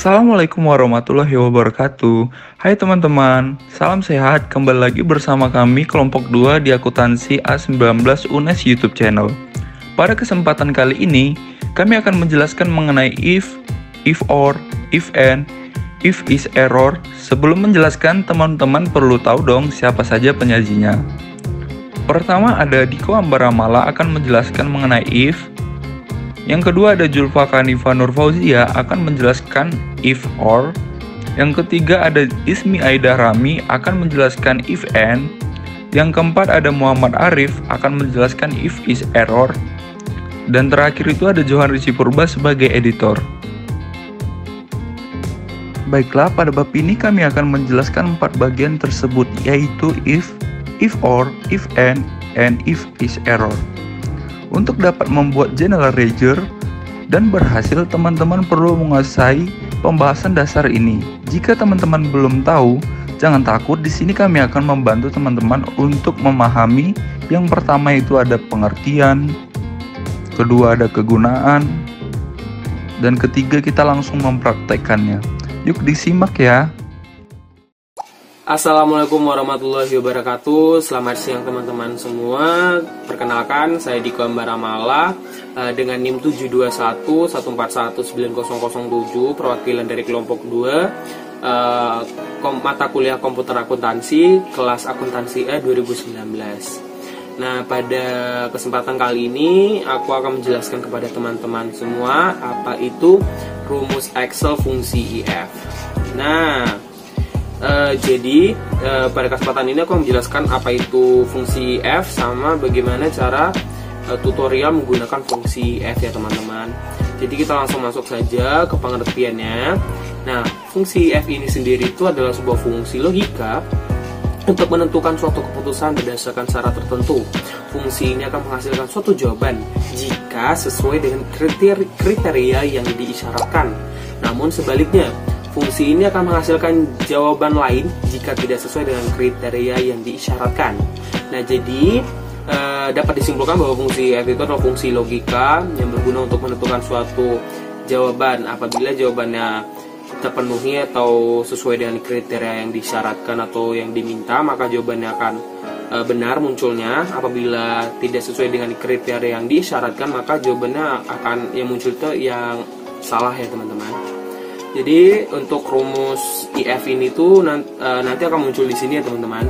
Assalamualaikum warahmatullahi wabarakatuh. Hai teman-teman, salam sehat. Kembali lagi bersama kami kelompok 2 di akuntansi A19 UNES YouTube channel. Pada kesempatan kali ini, kami akan menjelaskan mengenai if or, if and, if is error. Sebelum menjelaskan, teman-teman perlu tahu dong siapa saja penyajinya. Pertama ada Diko Ambaramala akan menjelaskan mengenai if. Yang kedua ada Julfa Kanifa Nur Fauzia akan menjelaskan if or. Yang ketiga ada Ismi Aida Rami akan menjelaskan if and. Yang keempat ada Muhammad Arif akan menjelaskan if is error. Dan terakhir itu ada Johan Rizky Purba sebagai editor. Baiklah, pada bab ini kami akan menjelaskan 4 bagian tersebut, yaitu if or, if and if is error. Untuk dapat membuat general ledger dan berhasil, teman-teman perlu menguasai pembahasan dasar ini. Jika teman-teman belum tahu, jangan takut, di sini kami akan membantu teman-teman untuk memahami. Yang pertama itu ada pengertian, kedua ada kegunaan, dan ketiga kita langsung mempraktekkannya. Yuk disimak ya. Assalamualaikum warahmatullahi wabarakatuh. Selamat siang teman-teman semua. Perkenalkan, saya Diko Ambaramala dengan NIM 72114190007, perwakilan dari kelompok 2 mata kuliah komputer akuntansi kelas akuntansi A 2019. Nah, pada kesempatan kali ini aku akan menjelaskan kepada teman-teman semua apa itu rumus Excel fungsi IF. Nah, jadi pada kesempatan ini aku menjelaskan apa itu fungsi F sama bagaimana cara tutorial menggunakan fungsi F ya teman-teman. Jadi kita langsung masuk saja ke pengertiannya. Nah, fungsi F ini sendiri itu adalah sebuah fungsi logika untuk menentukan suatu keputusan berdasarkan syarat tertentu. Fungsi ini akan menghasilkan suatu jawaban jika sesuai dengan kriteria yang diisyaratkan. Namun sebaliknya, fungsi ini akan menghasilkan jawaban lain jika tidak sesuai dengan kriteria yang diisyaratkan. Nah, jadi dapat disimpulkan bahwa fungsi F itu adalah fungsi logika yang berguna untuk menentukan suatu jawaban. Apabila jawabannya terpenuhi atau sesuai dengan kriteria yang disyaratkan atau yang diminta, maka jawabannya akan benar munculnya. Apabila tidak sesuai dengan kriteria yang disyaratkan, maka jawabannya akan yang muncul itu yang salah ya teman-teman. Jadi untuk rumus IF ini tuh nanti akan muncul di sini ya teman-teman.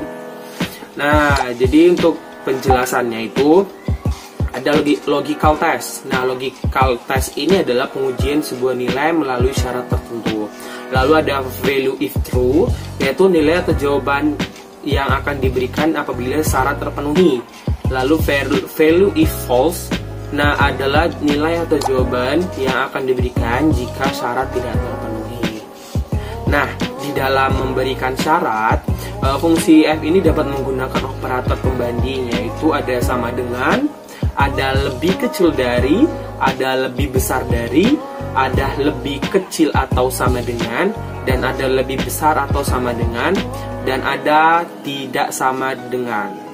Nah, jadi untuk penjelasannya itu ada logical test. Nah, logical test ini adalah pengujian sebuah nilai melalui syarat tertentu. Lalu ada value if true, yaitu nilai atau jawaban yang akan diberikan apabila syarat terpenuhi. Lalu value if false, nah adalah nilai atau jawaban yang akan diberikan jika syarat tidak terpenuhi. Nah, di dalam memberikan syarat, fungsi F ini dapat menggunakan operator pembanding, yaitu ada sama dengan, ada lebih kecil dari, ada lebih besar dari, ada lebih kecil atau sama dengan, dan ada lebih besar atau sama dengan, dan ada tidak sama dengan.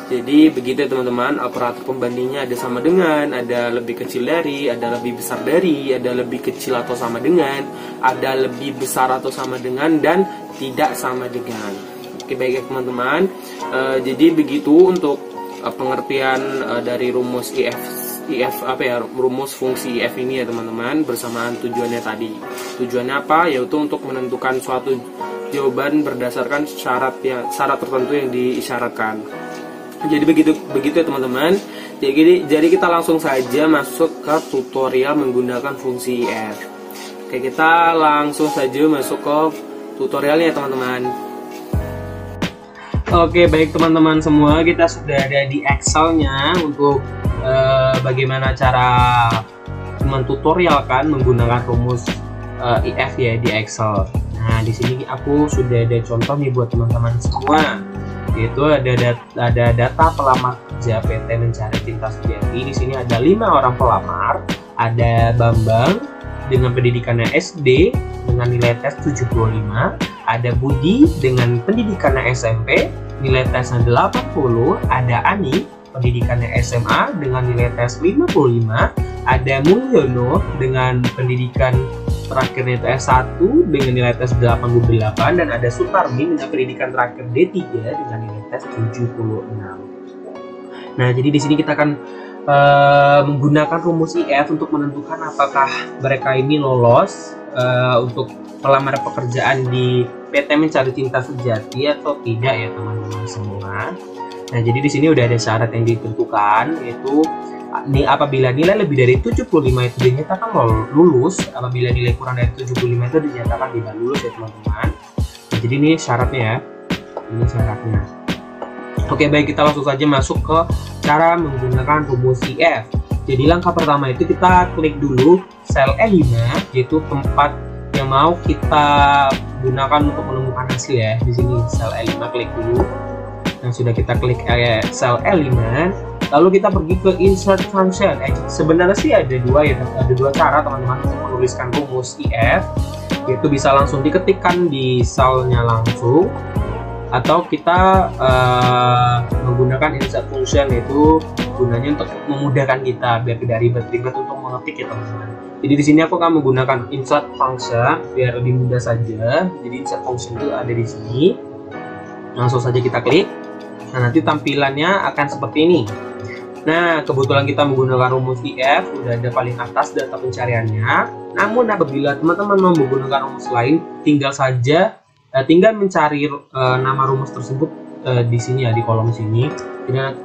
Jadi begitu teman-teman, operator pembandingnya ada sama dengan, ada lebih kecil dari, ada lebih besar dari, ada lebih kecil atau sama dengan, ada lebih besar atau sama dengan, dan tidak sama dengan. Oke, baik ya teman-teman. Jadi begitu untuk pengertian dari rumus rumus fungsi IF ini ya teman-teman, bersamaan tujuannya tadi. Tujuannya apa? Yaitu untuk menentukan suatu jawaban berdasarkan syarat tertentu yang diisyaratkan. Jadi begitu ya teman-teman. Jadi kita langsung saja masuk ke tutorial menggunakan fungsi IF. Oke, kita langsung saja masuk ke tutorialnya teman-teman. Oke, baik teman-teman semua, kita sudah ada di Excel-nya untuk bagaimana cara mentutorialkan menggunakan rumus IF ya di Excel. Nah, di sini aku sudah ada contoh nih buat teman-teman semua. Yaitu ada data pelamar kerja PT Mencari Cinta Sejati. Di sini ada 5 orang pelamar. Ada Bambang dengan pendidikannya SD dengan nilai tes 75. Ada Budi dengan pendidikannya SMP, nilai tesnya 80. Ada Ani, pendidikannya SMA dengan nilai tes 55. Ada Mulyono dengan pendidikan terakhirnya itu S1 dengan nilai tes 88 dan ada Sutarmi dengan pendidikan terakhir D3 dengan nilai tes 76. Nah, jadi di sini kita akan menggunakan rumus IF untuk menentukan apakah mereka ini lolos untuk melamar pekerjaan di PT Mencari Cinta Sejati atau tidak ya teman-teman semua. Nah, jadi di sini udah ada syarat yang ditentukan, yaitu apabila nilai lebih dari 75 itu dinyatakan lulus, apabila nilai kurang dari 75 itu dinyatakan tidak lulus ya teman-teman. Nah, jadi ini syaratnya ya. Ini syaratnya. Oke, baik, kita langsung saja masuk ke cara menggunakan rumus IF. Jadi langkah pertama itu kita klik dulu sel E5, yaitu tempat yang mau kita gunakan untuk menemukan hasil ya. Di sini sel E5, klik dulu. Nah, sudah kita klik sel E5, lalu kita pergi ke insert function. Sebenarnya sih ada dua cara teman-teman untuk menuliskan rumus IF, yaitu bisa langsung diketikkan di selnya langsung, atau kita menggunakan insert function, yaitu gunanya untuk memudahkan kita biar tidak ribet-ribet untuk mengetik ya teman-teman. Jadi di sini aku akan menggunakan insert function biar lebih mudah saja. Jadi insert function itu ada di sini. Langsung saja kita klik. Nah, nanti tampilannya akan seperti ini. Nah, kebetulan kita menggunakan rumus IF, udah ada paling atas data pencariannya. Namun apabila teman-teman mau menggunakan rumus lain, tinggal mencari nama rumus tersebut di sini ya, di kolom sini. Jadi nanti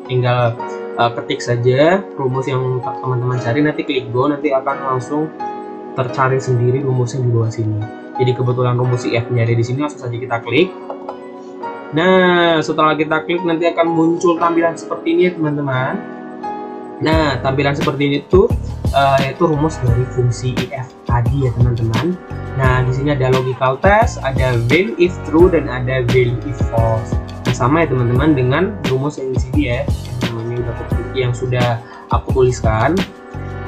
tinggal ketik saja rumus yang teman-teman cari, nanti klik go, nanti akan langsung tercari sendiri rumusnya di bawah sini. Jadi kebetulan rumus IF-nya ada di sini, langsung saja kita klik. Nah, setelah kita klik nanti akan muncul tampilan seperti ini ya teman-teman. Nah, tampilan seperti ini tuh yaitu rumus dari fungsi IF tadi ya teman-teman. Nah, di sini ada logical test, ada value if true, dan ada value if false. Nah, sama ya teman-teman dengan rumus yang di sini ya, yang sudah aku tuliskan.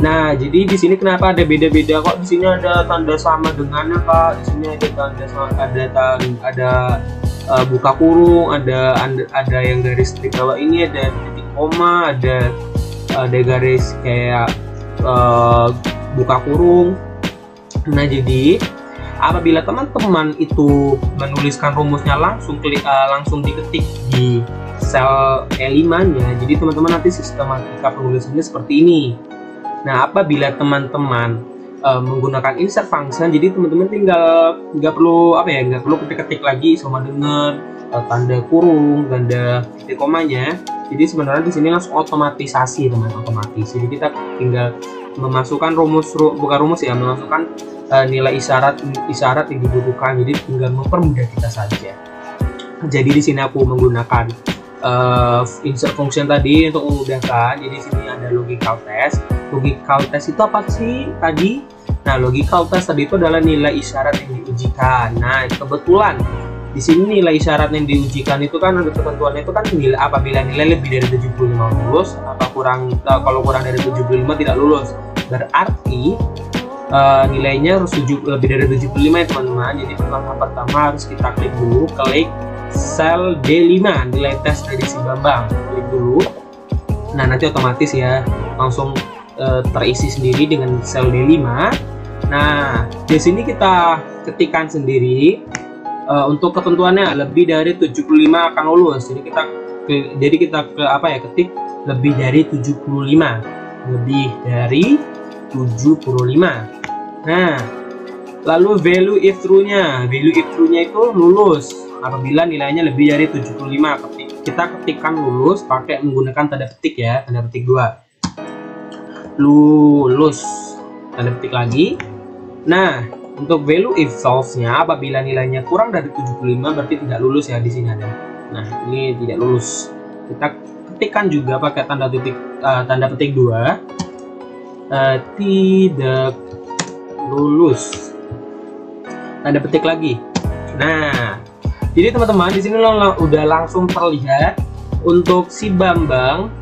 Nah, jadi di sini kenapa ada beda-beda kok? Di sini ada tanda sama dengannya Kak. Di sini ada buka kurung, ada yang garis di bawah ini, ada titik koma, ada garis kayak buka kurung. Nah, jadi apabila teman-teman itu menuliskan rumusnya langsung diketik di sel E5-nya, jadi teman-teman nanti sistematika penulisannya seperti ini. Nah, apabila teman-teman menggunakan insert function, jadi teman-teman tinggal nggak perlu ketik-ketik lagi sama dengan tanda kurung, tanda titik komanya. Jadi sebenarnya di sini langsung otomatisasi otomatis. Jadi kita tinggal memasukkan memasukkan nilai isyarat yang dibutuhkan. Jadi tinggal mempermudah kita saja. Jadi di sini aku menggunakan insert function tadi untuk memudahkan. Jadi di sini ada logical test. Logical test itu apa sih tadi? Nah, logical test tadi itu adalah nilai isyarat yang diujikan. Nah, kebetulan di sini nilai isyarat yang diujikan itu kan ada ketentuannya itu kan apabila nilai lebih dari 75 lulus, atau kalau kurang dari 75 tidak lulus. Berarti nilainya harus lebih dari 75 ya teman-teman. Jadi langkah pertama harus kita klik dulu, klik sel D5, nilai tes dari si Bambang. Klik dulu. Nah, nanti otomatis ya langsung terisi sendiri dengan sel D5. Nah, di sini kita ketikkan sendiri untuk ketentuannya lebih dari 75 akan lulus. Jadi kita ketik lebih dari 75. Lebih dari 75. Nah, lalu value if true-nya. Value if true-nya itu lulus apabila nilainya lebih dari 75. Kita ketikkan lulus pakai menggunakan tanda petik ya, tanda petik 2. Lulus, tanda petik lagi. Nah, untuk value if false-nya apabila nilainya kurang dari 75 berarti tidak lulus ya, di sini ada. Nah, ini tidak lulus. Kita ketikkan juga pakai tanda petik 2. Tidak lulus. Tanda petik lagi. Nah, jadi teman-teman di sini udah langsung terlihat untuk si Bambang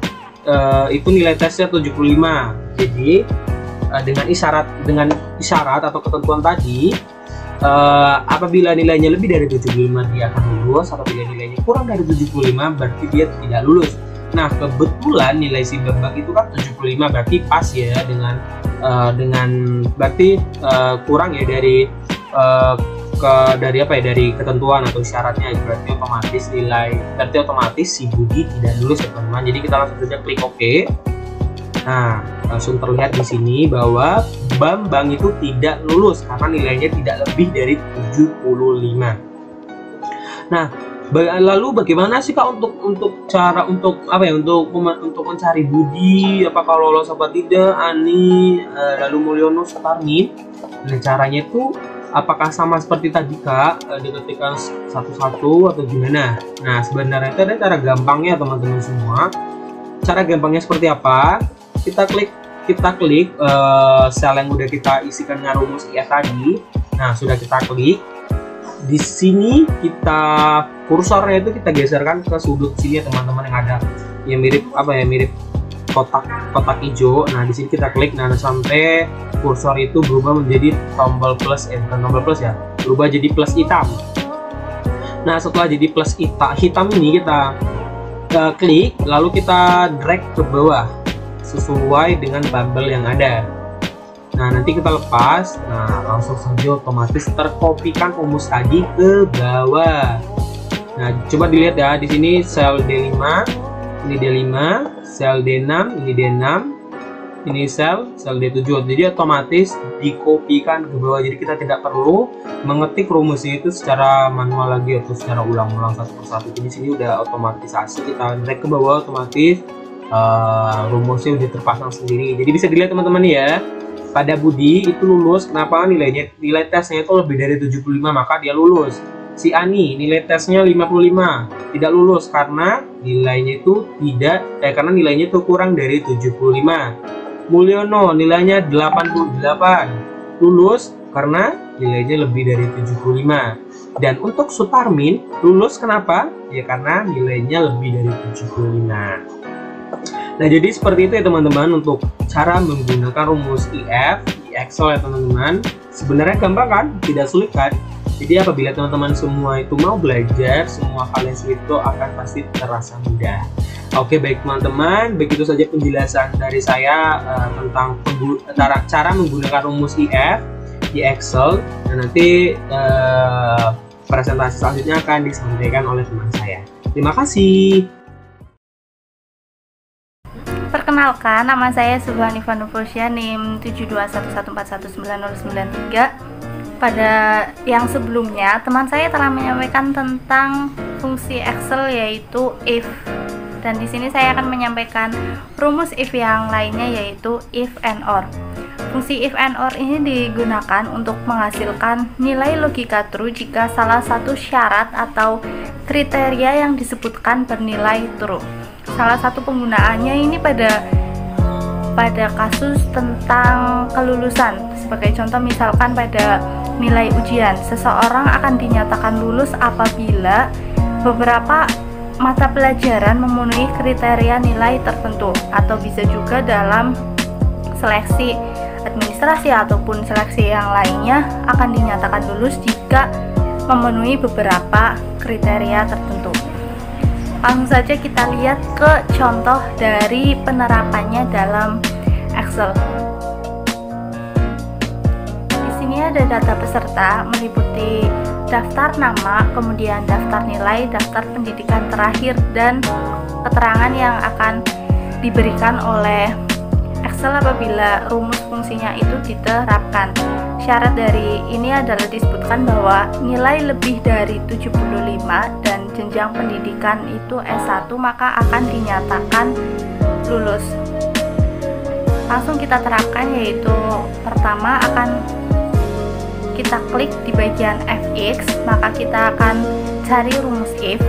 itu nilai tesnya 75. Jadi dengan isyarat atau ketentuan tadi, apabila nilainya lebih dari 75 dia akan lulus, apabila nilainya kurang dari 75 berarti dia tidak lulus. Nah, kebetulan nilai si Bambang itu kan 75, berarti pas ya dengan berarti kurang ya dari dari ketentuan atau syaratnya, berarti otomatis si Budi tidak lulus ya teman-teman. Jadi kita langsung saja klik OK. Nah, langsung terlihat di sini bahwa Bambang itu tidak lulus karena nilainya tidak lebih dari 75. Nah, lalu bagaimana sih Kak untuk mencari Budi, apakah lolos apa tidak, Ani, lalu Mulyono, Sutarmin? Nah, caranya itu apakah sama seperti tadi Kak, diketikkan satu-satu atau gimana? Nah, sebenarnya itu ada cara gampangnya teman-teman semua. Cara gampangnya seperti apa? Kita klik sel yang udah kita isikan dengan rumus IF tadi. Nah, sudah kita klik. Di sini kursornya itu kita geserkan ke sudut sini ya teman-teman, yang ada yang mirip kotak hijau. Nah, di sini kita klik, nah sampai kursor itu berubah menjadi tombol plus, bukan tombol plus ya, berubah jadi plus hitam. Nah, setelah jadi plus hitam ini kita klik, lalu kita drag ke bawah sesuai dengan bubble yang ada. Nah, nanti kita lepas, nah langsung saja otomatis terkopikan rumus tadi ke bawah. Nah, coba dilihat ya, di sini sel D5, ini D5, sel D6, ini D6, ini sel D7. Jadi otomatis dikopikan ke bawah. Jadi kita tidak perlu mengetik rumusnya itu secara manual lagi atau secara ulang-ulang satu persatu. Jadi di sini udah otomatisasi, kita drag ke bawah, otomatis rumusnya udah terpasang sendiri. Jadi bisa dilihat teman-teman ya, pada Budi itu lulus. Kenapa? Nilai tesnya itu lebih dari 75, maka dia lulus. Si Ani nilai tesnya 55, tidak lulus karena nilainya itu karena nilainya itu kurang dari 75. Mulyono nilainya 88, lulus karena nilainya lebih dari 75. Dan untuk Sutarmin lulus kenapa? Ya karena nilainya lebih dari 75. Nah, jadi seperti itu ya teman-teman untuk cara menggunakan rumus IF di Excel ya teman-teman. Sebenarnya gampang kan? Tidak sulit kan? Jadi apabila teman-teman semua itu mau belajar, semua hal yang sulit itu akan pasti terasa mudah. Oke, baik teman-teman, begitu saja penjelasan dari saya tentang cara menggunakan rumus IF di Excel. Dan nanti presentasi selanjutnya akan disampaikan oleh teman saya. Terima kasih. Perkenalkan, nama saya Subhan Ivan Nufusya, NIM 7211419093. Pada yang sebelumnya, teman saya telah menyampaikan tentang fungsi Excel yaitu if. Dan di sini saya akan menyampaikan rumus if yang lainnya yaitu if and or. Fungsi if and or ini digunakan untuk menghasilkan nilai logika true jika salah satu syarat atau kriteria yang disebutkan bernilai true. Salah satu penggunaannya ini pada kasus tentang kelulusan. Sebagai contoh, misalkan pada nilai ujian, seseorang akan dinyatakan lulus apabila beberapa mata pelajaran memenuhi kriteria nilai tertentu, atau bisa juga dalam seleksi administrasi ataupun seleksi yang lainnya akan dinyatakan lulus jika memenuhi beberapa kriteria tertentu. Langsung saja kita lihat ke contoh dari penerapannya dalam Excel. Di sini ada data peserta meliputi daftar nama, kemudian daftar nilai, daftar pendidikan terakhir, dan keterangan yang akan diberikan oleh Excel apabila rumus fungsinya itu diterapkan. Syarat dari ini adalah disebutkan bahwa nilai lebih dari 75 dan jenjang pendidikan itu S1 maka akan dinyatakan lulus. Langsung kita terapkan, yaitu pertama akan kita klik di bagian fx, maka kita akan cari rumus if.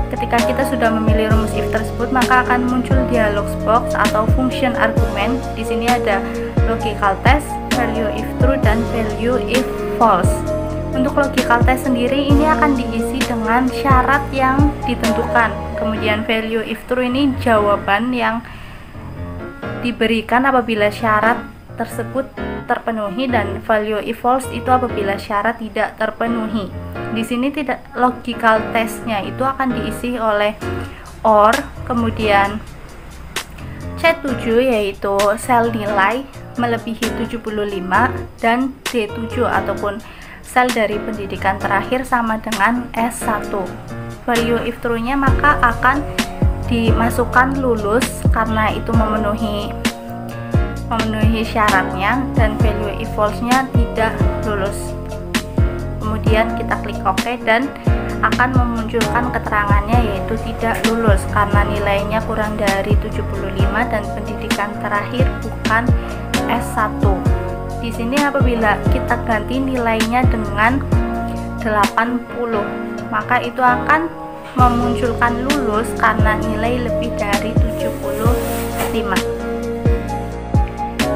Ketika kita sudah memilih rumus if tersebut, maka akan muncul dialog box atau function argument. Di sini ada logical test, value if true, dan value if false. Untuk logical test sendiri ini akan diisi dengan syarat yang ditentukan. Kemudian value if true ini jawaban yang diberikan apabila syarat tersebut terpenuhi, dan value if false itu apabila syarat tidak terpenuhi. Di sini logical testnya itu akan diisi oleh OR, kemudian C7 yaitu sel nilai melebihi 75, dan D7 ataupun sel dari pendidikan terakhir sama dengan S1. Value if true-nya maka akan dimasukkan lulus karena itu memenuhi syaratnya, dan value if false-nya tidak lulus. Kemudian kita klik OK dan akan memunculkan keterangannya yaitu tidak lulus karena nilainya kurang dari 75 dan pendidikan terakhir bukan S1. Di sini apabila kita ganti nilainya dengan 80, maka itu akan memunculkan lulus karena nilai lebih dari 75.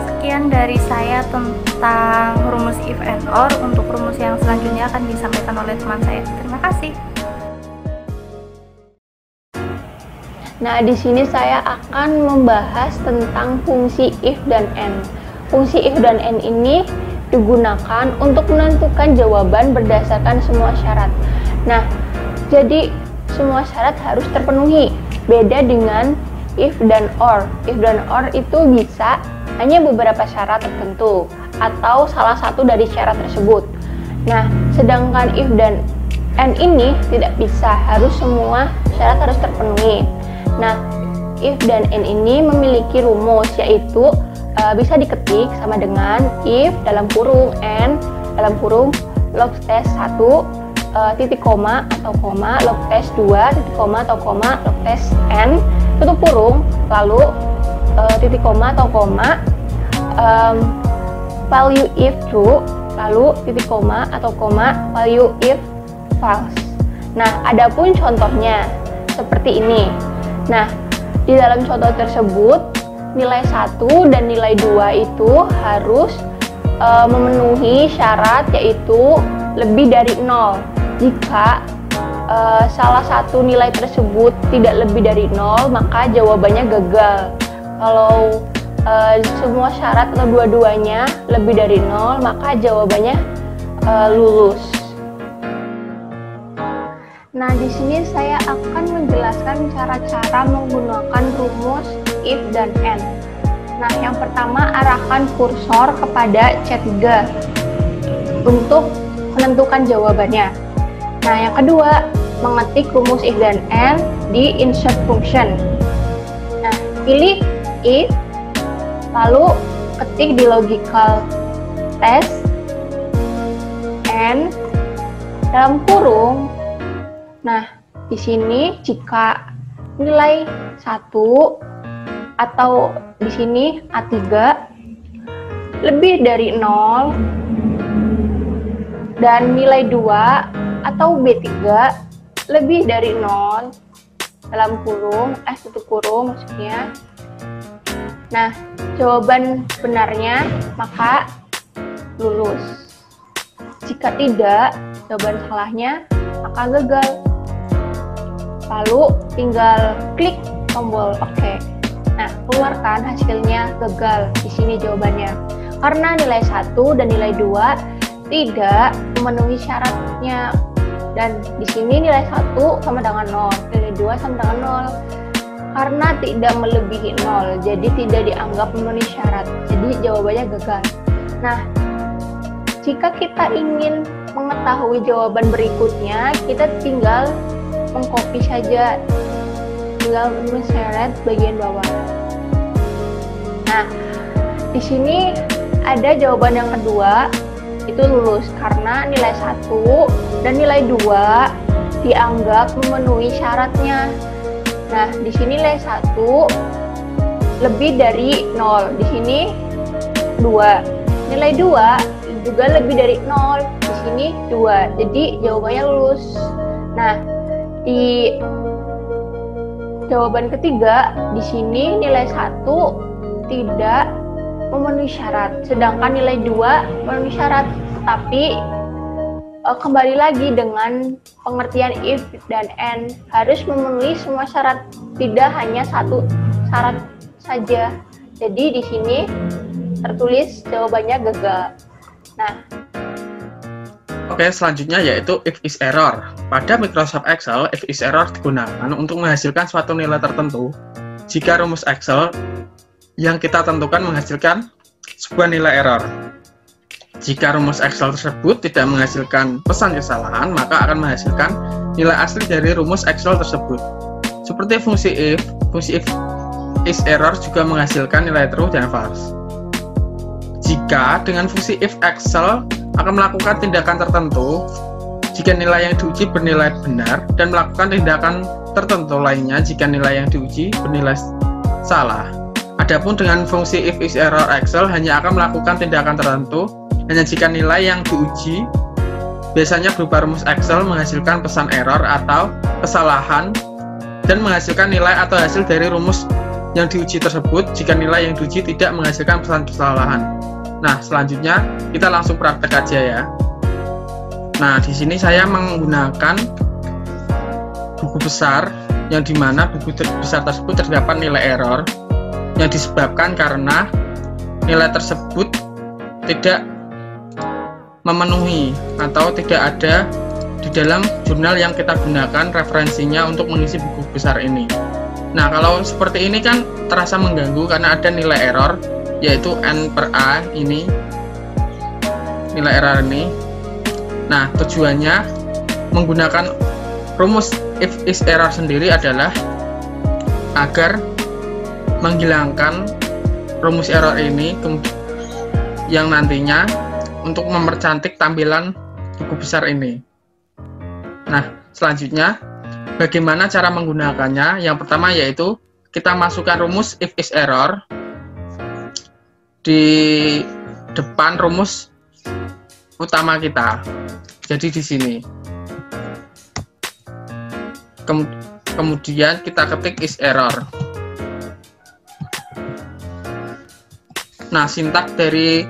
Sekian dari saya tentang rumus if and or. Untuk rumus yang selanjutnya akan disampaikan oleh teman saya. Terima kasih. Nah, di sini saya akan membahas tentang fungsi if dan and. Fungsi if dan and ini digunakan untuk menentukan jawaban berdasarkan semua syarat. Nah, jadi semua syarat harus terpenuhi. Beda dengan if dan or. If dan or itu bisa hanya beberapa syarat tertentu atau salah satu dari syarat tersebut. Nah, sedangkan if dan and ini tidak bisa, harus semua syarat harus terpenuhi. Nah, if dan and ini memiliki rumus, yaitu bisa diketik sama dengan if dalam kurung and dalam kurung log test 1 titik koma atau koma log test 2 titik koma atau koma log test n tutup kurung, lalu titik koma atau koma value if true, lalu titik koma atau koma value if false. Nah, adapun contohnya seperti ini. Nah, di dalam contoh tersebut nilai 1 dan nilai 2 itu harus memenuhi syarat, yaitu lebih dari 0. Jika salah satu nilai tersebut tidak lebih dari 0, maka jawabannya gagal. Kalau semua syarat atau dua-duanya lebih dari 0, maka jawabannya lulus. Nah, di sini saya akan menjelaskan cara-cara menggunakan rumus if dan and. Nah, yang pertama, arahkan kursor kepada C3 untuk menentukan jawabannya. Nah, yang kedua, mengetik rumus if dan and di insert function. Nah, pilih if, lalu ketik di logical test and dalam kurung. Nah, di sini jika nilai 1 atau di sini A3 lebih dari 0 dan nilai 2 atau B3 lebih dari 0 dalam kurung, tutup kurung maksudnya. Nah, jawaban benarnya maka lulus. Jika tidak, jawaban salahnya maka gagal. Lalu tinggal klik tombol OK. Nah, keluarkan hasilnya gagal. Di sini jawabannya. Karena nilai 1 dan nilai 2 tidak memenuhi syaratnya. Dan di sini nilai 1 sama dengan 0, nilai 2 sama dengan 0. Karena tidak melebihi 0, jadi tidak dianggap memenuhi syarat. Jadi jawabannya gagal. Nah, jika kita ingin mengetahui jawaban berikutnya, kita tinggal mengcopy saja, tinggal menseret bagian bawah. Nah, di sini ada jawaban yang kedua, itu lulus karena nilai 1 dan nilai 2 dianggap memenuhi syaratnya. Nah, di sini nilai 1 lebih dari 0, di sini 2. Nilai 2 juga lebih dari 0, di sini 2. Jadi jawabannya lulus. Nah, di jawaban ketiga, di sini nilai 1 tidak memenuhi syarat, sedangkan nilai 2 memenuhi syarat. Tapi kembali lagi dengan pengertian if dan and, harus memenuhi semua syarat, tidak hanya satu syarat saja. Jadi di sini tertulis jawabannya gagal. Nah, Oke, selanjutnya yaitu if is error. Pada Microsoft Excel, if is error digunakan untuk menghasilkan suatu nilai tertentu jika rumus Excel yang kita tentukan menghasilkan sebuah nilai error. Jika rumus Excel tersebut tidak menghasilkan pesan kesalahan, maka akan menghasilkan nilai asli dari rumus Excel tersebut. Seperti fungsi if is error juga menghasilkan nilai true dan false. Jika dengan fungsi if Excel akan melakukan tindakan tertentu, jika nilai yang diuji bernilai benar, dan melakukan tindakan tertentu lainnya jika nilai yang diuji bernilai salah. Adapun dengan fungsi if is error Excel hanya akan melakukan tindakan tertentu hanya jika nilai yang diuji biasanya berupa rumus Excel menghasilkan pesan error atau kesalahan dan menghasilkan nilai atau hasil dari rumus yang diuji tersebut jika nilai yang diuji tidak menghasilkan pesan kesalahan. Nah, selanjutnya kita langsung praktek aja ya. Nah, di sini saya menggunakan buku besar yang dimana buku besar tersebut terdapat nilai error yang disebabkan karena nilai tersebut tidak memenuhi atau tidak ada di dalam jurnal yang kita gunakan referensinya untuk mengisi buku besar ini. Nah, kalau seperti ini kan terasa mengganggu karena ada nilai error yaitu N per A ini, nilai error ini. Nah, tujuannya menggunakan rumus if is error sendiri adalah agar menghilangkan rumus error ini yang nantinya untuk mempercantik tampilan buku besar ini. Nah, selanjutnya bagaimana cara menggunakannya? Yang pertama yaitu kita masukkan rumus if is error di depan rumus utama kita. Jadi di sini. Kemudian kita ketik is error. Nah, sintak dari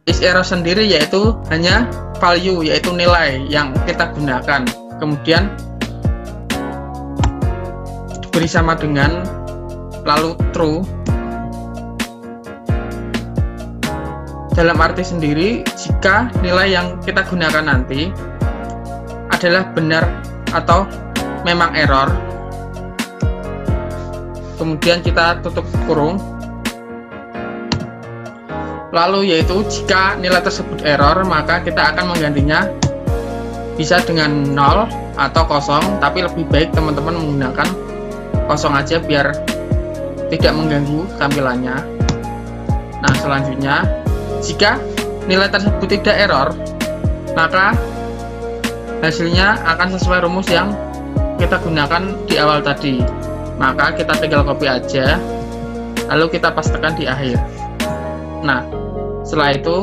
is error sendiri yaitu hanya value, yaitu nilai yang kita gunakan. Kemudian diberi sama dengan lalu true. Dalam arti sendiri, jika nilai yang kita gunakan nanti adalah benar atau memang error, kemudian kita tutup kurung. Lalu yaitu jika nilai tersebut error, maka kita akan menggantinya bisa dengan 0 atau kosong, tapi lebih baik teman-teman menggunakan kosong aja biar tidak mengganggu tampilannya. Nah, selanjutnya jika nilai tersebut tidak error, maka hasilnya akan sesuai rumus yang kita gunakan di awal tadi. Maka kita tinggal copy aja, lalu kita pastekan di akhir. Nah, setelah itu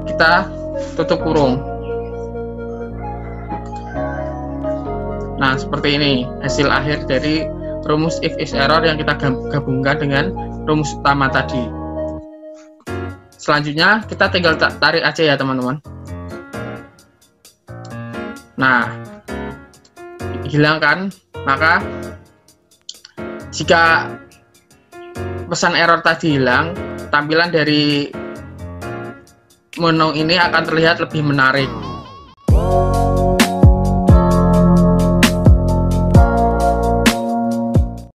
kita tutup kurung. Nah, seperti ini hasil akhir dari rumus if is error yang kita gabungkan dengan rumus utama tadi. Selanjutnya kita tinggal tarik aja ya teman-teman. Nah, hilangkan. Maka jika pesan error tadi hilang, tampilan dari menu ini akan terlihat lebih menarik.